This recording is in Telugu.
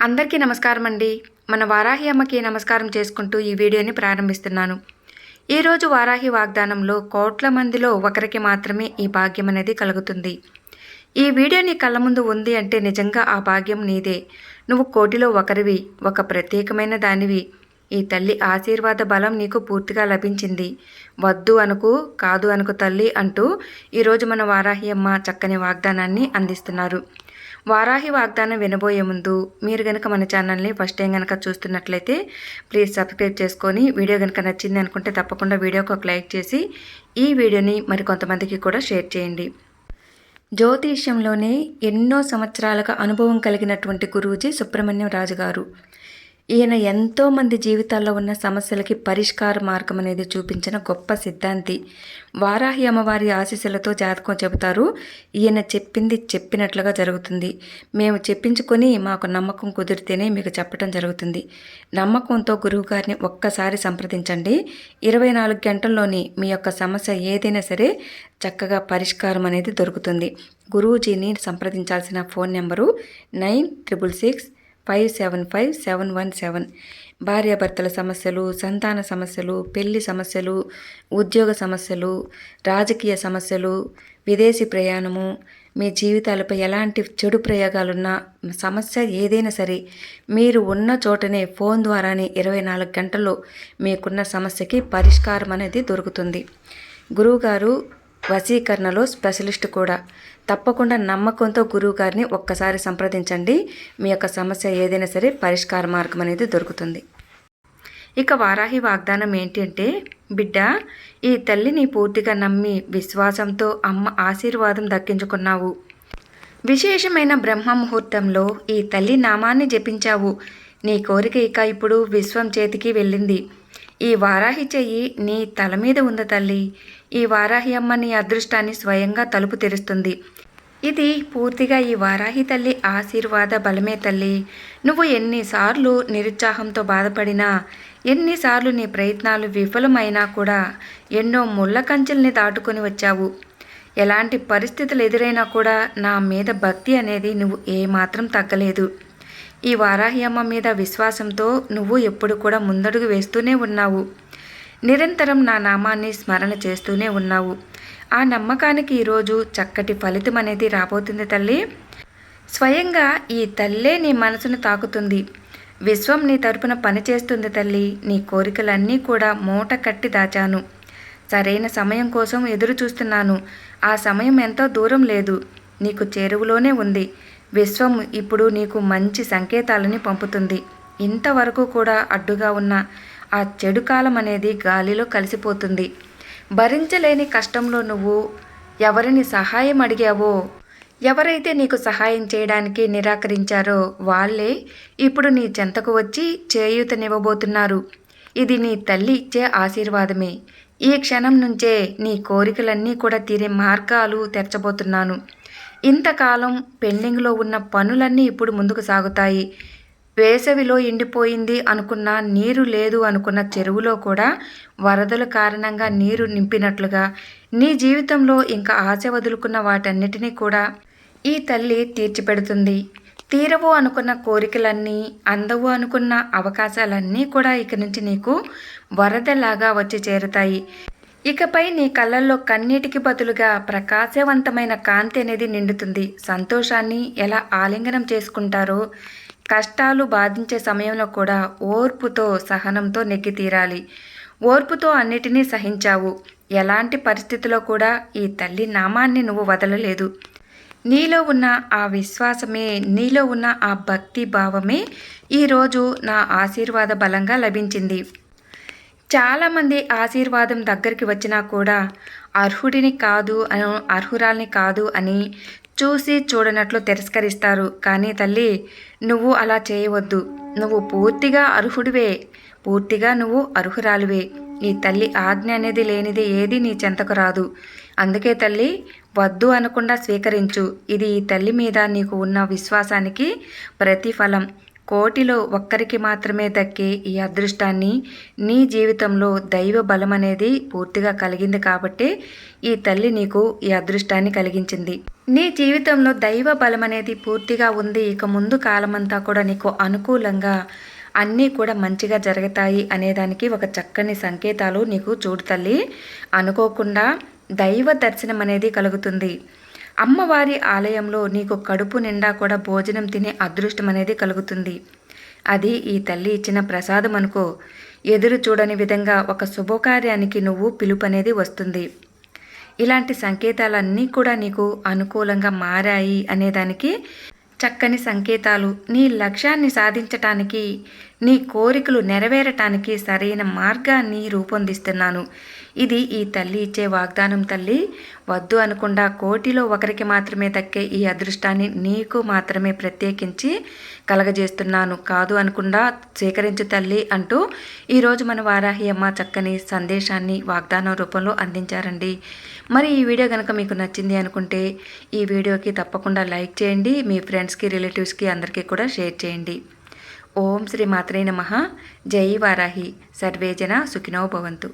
అందరికీ నమస్కారం అండి. మన వారాహి అమ్మకి నమస్కారం చేసుకుంటూ ఈ వీడియోని ప్రారంభిస్తున్నాను. ఈరోజు వారాహి వాగ్దానంలో కోట్ల మందిలో ఒకరికి మాత్రమే ఈ భాగ్యం అనేది కలుగుతుంది. ఈ వీడియో నీ కళ్ళ ముందు ఉంది అంటే నిజంగా ఆ భాగ్యం నీదే. నువ్వు కోటిలో ఒకరివి, ఒక ప్రత్యేకమైన దానివి. ఈ తల్లి ఆశీర్వాద బలం నీకు పూర్తిగా లభించింది. వద్దు అనుకు, కాదు అనుకు తల్లి అంటూ ఈరోజు మన వారాహి అమ్మ చక్కని వాగ్దానాన్ని అందిస్తున్నారు. వారాహి వాగ్దానం వినబోయే ముందు మీరు కనుక మన ఛానల్ని ఫస్ట్ టైం కనుక చూస్తున్నట్లయితే ప్లీజ్ సబ్స్క్రైబ్ చేసుకొని వీడియో కనుక నచ్చింది అనుకుంటే తప్పకుండా వీడియోకి ఒక లైక్ చేసి ఈ వీడియోని మరికొంతమందికి కూడా షేర్ చేయండి. జ్యోతిష్యంలోనే ఎన్నో సంవత్సరాలుగా అనుభవం కలిగినటువంటి గురూజీ సుబ్రహ్మణ్యం రాజు గారు. ఈయన ఎంతోమంది జీవితాల్లో ఉన్న సమస్యలకి పరిష్కార మార్గం అనేది చూపించిన గొప్ప సిద్ధాంతి. వారాహి అమ్మవారి ఆశీస్సులతో జాతకం చెబుతారు. ఈయన చెప్పింది చెప్పినట్లుగా జరుగుతుంది. మేము చెప్పించుకొని మాకు నమ్మకం కుదిరితేనే మీకు చెప్పడం జరుగుతుంది. నమ్మకంతో గురువుగారిని ఒక్కసారి సంప్రదించండి. 24 గంటల్లోని మీ యొక్క సమస్య ఏదైనా సరే చక్కగా పరిష్కారం అనేది దొరుకుతుంది. గురూజీని సంప్రదించాల్సిన ఫోన్ నెంబరు 9667575717. భార్యాభర్తల సమస్యలు, సంతాన సమస్యలు, పెళ్లి సమస్యలు, ఉద్యోగ సమస్యలు, రాజకీయ సమస్యలు, విదేశీ ప్రయాణము, మీ జీవితాలపై ఎలాంటి చెడు ప్రయోగాలున్నా సమస్య ఏదైనా సరే మీరు ఉన్న చోటనే ఫోన్ ద్వారానే 24 గంటల్లో మీకున్న సమస్యకి పరిష్కారం అనేది దొరుకుతుంది. గురువుగారు వశీకరణలో స్పెషలిస్ట్ కూడా. తప్పకుండా నమ్మకంతో గురువుగారిని ఒక్కసారి సంప్రదించండి. మీ యొక్క సమస్య ఏదైనా సరే పరిష్కార మార్గం అనేది దొరుకుతుంది. ఇక వారాహి వాగ్దానం ఏంటి అంటే, బిడ్డ, ఈ తల్లిని పూర్తిగా నమ్మి విశ్వాసంతో అమ్మ ఆశీర్వాదం దక్కించుకున్నావు. విశేషమైన బ్రహ్మ ముహూర్తంలో ఈ తల్లి నామాన్ని జపించావు. నీ కోరిక ఇక ఇప్పుడు విశ్వం చేతికి వెళ్ళింది. ఈ వారాహి చెయ్యి నీ తల మీద ఉంది తల్లి. ఈ వారాహి అమ్మ నీ అదృష్టాన్ని స్వయంగా తలుపు తెరుస్తుంది. ఇది పూర్తిగా ఈ వారాహి తల్లి ఆశీర్వాద బలమే తల్లి. నువ్వు ఎన్నిసార్లు నిరుత్సాహంతో బాధపడినా, ఎన్నిసార్లు నీ ప్రయత్నాలు విఫలమైనా కూడా ఎన్నో ముళ్ళ కంచెల్ని దాటుకొని వచ్చావు. ఎలాంటి పరిస్థితులు ఎదురైనా కూడా నా మీద భక్తి అనేది నువ్వు ఏమాత్రం తగ్గలేదు. ఈ వారాహి అమ్మ మీద విశ్వాసంతో నువ్వు ఎప్పుడు కూడా ముందడుగు వేస్తూనే ఉన్నావు. నిరంతరం నా నామాన్ని స్మరణ చేస్తూనే ఉన్నావు. ఆ నమ్మకానికి ఈరోజు చక్కటి ఫలితం అనేది రాబోతుంది తల్లి. స్వయంగా ఈ తల్లే నీ మనసును తాకుతుంది. విశ్వం నీ తరపున పనిచేస్తుంది తల్లి. నీ కోరికలన్నీ కూడా మూట కట్టి దాచాను. సరైన సమయం కోసం ఎదురు చూస్తున్నాను. ఆ సమయం ఎంతో దూరం లేదు, నీకు చేరువలోనే ఉంది. విశ్వం ఇప్పుడు నీకు మంచి సంకేతాలని పంపుతుంది. ఇంతవరకు కూడా అడ్డుగా ఉన్న ఆ చెడు కాలం అనేది గాలిలో కలిసిపోతుంది. భరించలేని కష్టంలో నువ్వు ఎవరిని సహాయం అడిగావో, ఎవరైతే నీకు సహాయం చేయడానికి నిరాకరించారో వాళ్ళే ఇప్పుడు నీ చెంతకు వచ్చి చేయూతనివ్వబోతున్నారు. ఇది నీ తల్లి ఇచ్చే ఆశీర్వాదమే. ఈ క్షణం నుంచే నీ కోరికలన్నీ కూడా తీరే మార్గాలు తెరచబోతున్నాను. ఇంతకాలం పెండింగ్లో ఉన్న పనులన్నీ ఇప్పుడు ముందుకు సాగుతాయి. వేసవిలో ఎండిపోయింది అనుకున్న, నీరు లేదు అనుకున్న చెరువులో కూడా వరదల కారణంగా నీరు నింపినట్లుగా నీ జీవితంలో ఇంకా ఆశ వదులుకున్న వాటన్నిటినీ కూడా ఈ తల్లి తీర్చిపెడుతుంది. తీరవు అనుకున్న కోరికలన్నీ, అందవు అనుకున్న అవకాశాలన్నీ కూడా ఇక నుంచి నీకు వరదలాగా వచ్చి చేరుతాయి. ఇకపై నీ కళ్ళల్లో కన్నీటికి బదులుగా ప్రకాశవంతమైన కాంతి అనేది నిండుతుంది. సంతోషాన్ని ఎలా ఆలింగనం చేసుకుంటారో, కష్టాలు బాధించే సమయంలో కూడా ఓర్పుతో, సహనంతో నెగ్గి తీరాలి. ఓర్పుతో అన్నిటినీ సహించావు. ఎలాంటి పరిస్థితిలో కూడా ఈ తల్లి నామాన్ని నువ్వు వదలలేదు. నీలో ఉన్న ఆ విశ్వాసమే, నీలో ఉన్న ఆ భక్తి భావమే ఈరోజు నా ఆశీర్వాద బలంగా లభించింది. చాలామంది ఆశీర్వాదం దగ్గరికి వచ్చినా కూడా అర్హుడిని కాదు, అర్హురాల్ని కాదు అని చూసి చూడనట్లు తిరస్కరిస్తారు. కానీ తల్లి, నువ్వు అలా చేయవద్దు. నువ్వు పూర్తిగా అర్హుడివే, పూర్తిగా నువ్వు అర్హురాలివే. ఈ తల్లి ఆజ్ఞ అనేది లేనిది ఏది నీ చెంతకు రాదు. అందుకే తల్లి, వద్దు అనకుండా స్వీకరించు. ఇది ఈ తల్లి మీద నీకు ఉన్న విశ్వాసానికి ప్రతిఫలం. కోటిలో ఒక్కరికి మాత్రమే దక్కే ఈ అదృష్టాన్ని నీ జీవితంలో దైవ బలం అనేది పూర్తిగా కలిగింది కాబట్టే ఈ తల్లి నీకు ఈ అదృష్టాన్ని కలిగించింది. నీ జీవితంలో దైవ బలం అనేది పూర్తిగా ఉంది. ఇక ముందు కాలమంతా కూడా నీకు అనుకూలంగా అన్నీ కూడా మంచిగా జరుగుతాయి అనేదానికి ఒక చక్కని సంకేతాలు నీకు చూడు తల్లి. అనుకోకుండా దైవ దర్శనం అనేది కలుగుతుంది. అమ్మవారి ఆలయంలో నీకు కడుపు నిండా కూడా భోజనం తినే అదృష్టం అనేది కలుగుతుంది. అది ఈ తల్లి ఇచ్చిన ప్రసాదం అనుకో. ఎదురు చూడని విధంగా ఒక శుభకార్యానికి నువ్వు పిలుపు అనేది వస్తుంది. ఇలాంటి సంకేతాలన్నీ కూడా నీకు అనుకూలంగా మారాయి అనేదానికి చక్కని సంకేతాలు. నీ లక్ష్యాన్ని సాధించటానికి, నీ కోరికలు నెరవేరటానికి సరైన మార్గాన్ని రూపొందిస్తున్నాను. ఇది ఈ తల్లి ఇచ్చే వాగ్దానం తల్లి. వద్దు అనకుండా కోటిలో ఒకరికి మాత్రమే దక్కే ఈ అదృష్టాన్ని నీకు మాత్రమే ప్రత్యేకించి కలగజేస్తున్నాను. కాదు అనకుండా స్వీకరించు తల్లి అంటూ ఈరోజు మన వారాహి అమ్మ చక్కని సందేశాన్ని వాగ్దానం రూపంలో అందించారండి. మరి ఈ వీడియో కనుక మీకు నచ్చింది అనుకుంటే ఈ వీడియోకి తప్పకుండా లైక్ చేయండి. మీ ఫ్రెండ్స్కి, రిలేటివ్స్కి అందరికీ కూడా షేర్ చేయండి. ఓం శ్రీ మాత్రే నమః. జై వారాహి. సర్వేజన సుఖినో భవంతు.